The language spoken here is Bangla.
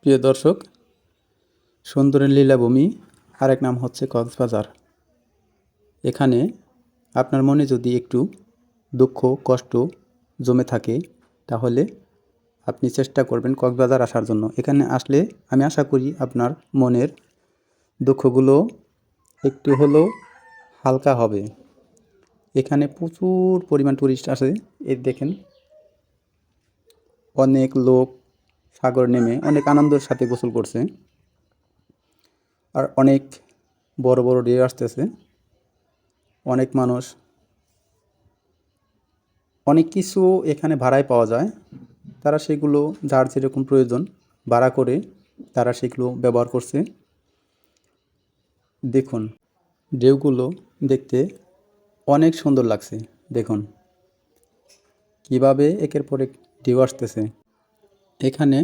প্রিয় দর্শক, সুন্দরের লীলাভূমি আরেক নাম হচ্ছে কক্সবাজার। এখানে আপনার মনে যদি একটু দুঃখ কষ্ট জমে থাকে তাহলে আপনি চেষ্টা করবেন কক্সবাজার আসার জন্য। এখানে আসলে আমি আশা করি আপনার মনের দুঃখগুলো একটু হলেও হালকা হবে। এখানে প্রচুর পরিমাণ টুরিস্ট আসে। এই দেখেন, অনেক লোক সাগর নেমে অনেক আনন্দের সাথে গোসল করছে, আর অনেক বড় বড় ঢেউ আসতেছে। অনেক মানুষ, অনেক কিছু এখানে ভাড়ায় পাওয়া যায়। তারা সেগুলো যার যেরকম প্রয়োজন ভাড়া করে তারা সেগুলো ব্যবহার করছে। দেখুন, ঢেউগুলো দেখতে অনেক সুন্দর লাগছে। দেখুন কিভাবে একের পর এক ঢেউ আসতেছে। এখানে